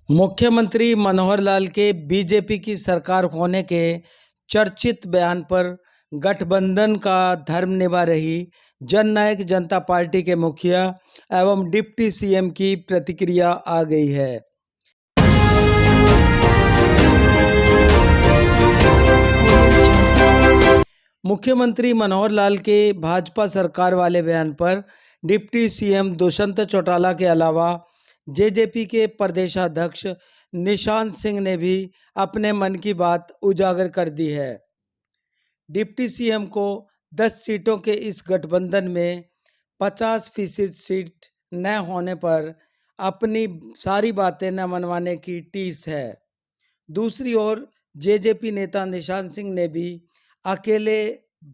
मुख्यमंत्री मनोहर लाल के बीजेपी की सरकार होने के चर्चित बयान पर गठबंधन का धर्म निभा रही जननायक जनता पार्टी के मुखिया एवं डिप्टी सीएम की प्रतिक्रिया आ गई है। मुख्यमंत्री मनोहर लाल के भाजपा सरकार वाले बयान पर डिप्टी सीएम दुष्यंत चौटाला के अलावा जेजेपी के प्रदेशाध्यक्ष निशांत सिंह ने भी अपने मन की बात उजागर कर दी है। डिप्टी सीएम को 10 सीटों के इस गठबंधन में 50% सीट न होने पर अपनी सारी बातें न मनवाने की टीस है। दूसरी ओर जेजेपी नेता निशांत सिंह ने भी अकेले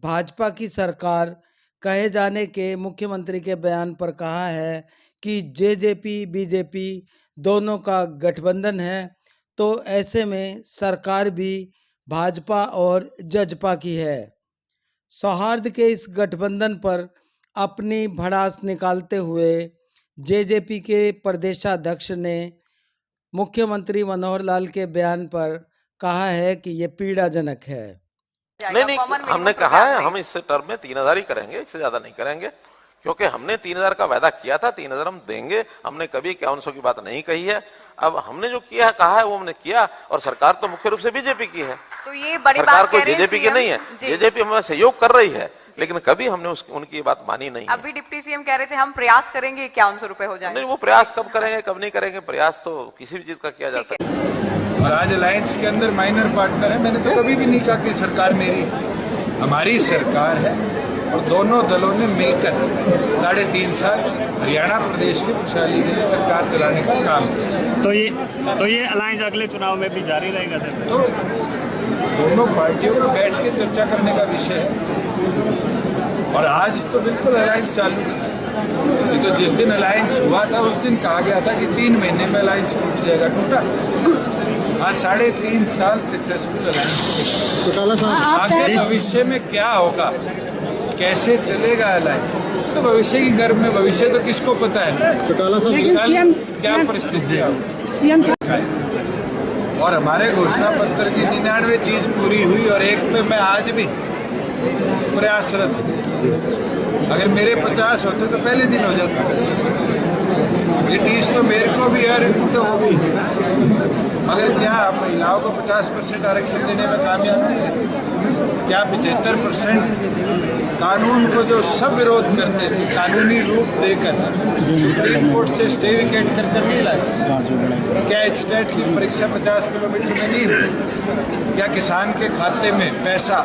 भाजपा की सरकार कहे जाने के मुख्यमंत्री के बयान पर कहा है कि जेजेपी बीजेपी दोनों का गठबंधन है, तो ऐसे में सरकार भी भाजपा और जजपा की है। सौहार्द के इस गठबंधन पर अपनी भड़ास निकालते हुए जेजेपी के प्रदेशाध्यक्ष ने मुख्यमंत्री मनोहर लाल के बयान पर कहा है कि ये पीड़ाजनक है। नहीं, हमने कहा है हम इस टर्म में 3000 ही करेंगे, इससे ज्यादा नहीं करेंगे, क्योंकि हमने 3000 का वादा किया था, 3000 हम देंगे। हमने कभी 5100 की बात नहीं कही है। अब हमने जो किया है, कहा है, वो हमने किया, और सरकार तो मुख्य रूप से बीजेपी की है, तो ये बड़ी सरकार बात कोई जेजेपी की नहीं है। जेजेपी हमें सहयोग कर रही है, लेकिन कभी हमने उनकी ये बात मानी नहीं है। अभी डिप्टी सीएम कह रहे थे हम प्रयास करेंगे 5100 रुपए हो जाएंगे। नहीं, वो प्रयास कब करेंगे कब नहीं करेंगे, प्रयास तो किसी भी चीज का किया जा सकता है। और आज अलायंस के अंदर माइनर पार्टनर है। मैंने तो कभी भी नहीं कहा कि सरकार मेरी, हमारी सरकार है, और दोनों दलों ने मिलकर 3.5 साल हरियाणा प्रदेश की खुशहाली के लिए सरकार चलाने का काम किया। तो ये अलायंस अगले चुनाव में भी जारी रहेगा सर? तो दोनों पार्टियों को बैठ के चर्चा करने का विषय है, और आज तो बिल्कुल अलायंस चालू है। तो जिस दिन अलायंस हुआ था उस दिन कहा गया था कि 3 महीने में अलायंस टूट जाएगा, टूटा। आज 3.5 साल सक्सेसफुल अलायंस। आगे भविष्य में क्या होगा, कैसे चलेगा अलायंस, तो भविष्य की गर्भ में, भविष्य तो किसको पता है, क्या परिस्थितियाँ। और हमारे घोषणा पत्र की 99 चीज पूरी हुई, और एक पे मैं आज भी प्रयासरत हूँ। अगर मेरे 50 होते तो पहले दिन हो जाता। ये चीज तो मेरे को भी है, तो वो भी है। मगर क्या महिलाओं को 50% आरक्षण देने में कामयाब नहीं है? क्या 75% कानून को जो सब विरोध करते थे, कानूनी रूप देकर सुप्रीम कोर्ट से स्टे विकेट कर नहीं लाए? क्या स्टेट की परीक्षा 50 किलोमीटर में नहीं हुई? क्या किसान के खाते में पैसा,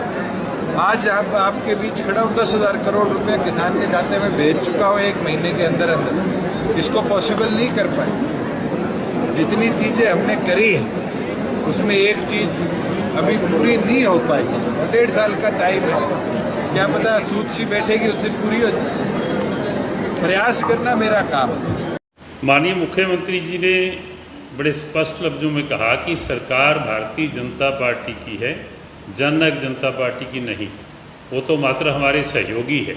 आज आपके बीच खड़ा हूँ, 10,000 करोड़ रुपया किसान के खाते में भेज चुका हूँ 1 महीने के अंदर अंदर। इसको पॉसिबल नहीं कर पाए। जितनी चीजें हमने करी है उसमें एक चीज अभी पूरी नहीं हो पाई। 1.5 साल का टाइम है, क्या पता सूद सी बैठेगी उस दिन पूरी हो जाए। प्रयास करना मेरा काम है। माननीय मुख्यमंत्री जी ने बड़े स्पष्ट लफ्जों में कहा कि सरकार भारतीय जनता पार्टी की है, जननायक जनता पार्टी की नहीं। वो तो मात्र हमारे सहयोगी है।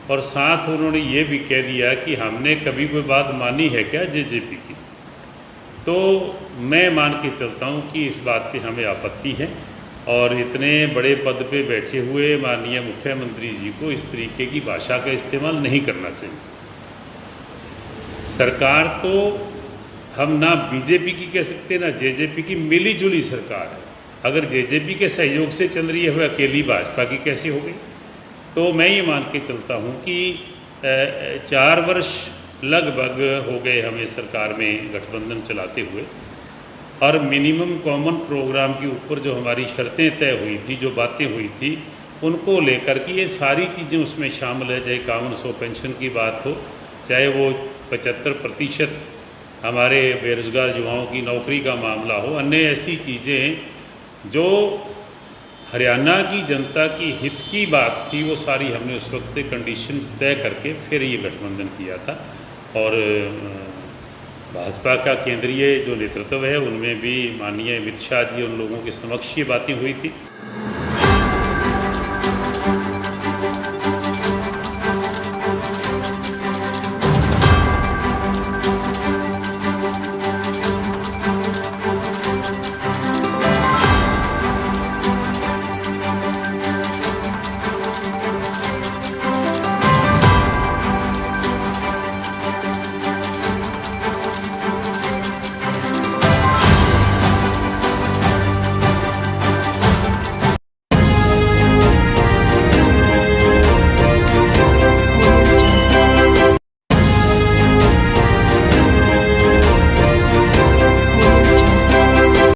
और साथ उन्होंने ये भी कह दिया कि हमने कभी कोई बात मानी है क्या जेजेपी की। तो मैं मान के चलता हूँ कि इस बात पे हमें आपत्ति है, और इतने बड़े पद पे बैठे हुए माननीय मुख्यमंत्री जी को इस तरीके की भाषा का इस्तेमाल नहीं करना चाहिए। सरकार तो हम ना बीजेपी की कह सकते ना जेजेपी की, मिली जुली सरकार है। अगर जेजेपी के सहयोग से चल रही है, वह अकेली भाजपा की कैसे हो गई? तो मैं ये मान के चलता हूँ कि 4 वर्ष लगभग हो गए हमें सरकार में गठबंधन चलाते हुए, और मिनिमम कॉमन प्रोग्राम के ऊपर जो हमारी शर्तें तय हुई थी, जो बातें हुई थी, उनको लेकर कि ये सारी चीज़ें उसमें शामिल है। चाहे 5100 पेंशन की बात हो, चाहे वो 75% हमारे बेरोजगार युवाओं की नौकरी का मामला हो, अन्य ऐसी चीज़ें जो हरियाणा की जनता की हित की बात थी, वो सारी हमने उस वक्त कंडीशंस तय करके फिर ये गठबंधन किया था। और भाजपा का केंद्रीय जो नेतृत्व है, उनमें भी माननीय अमित शाह जी, उन लोगों के समक्ष ये बातें हुई थी।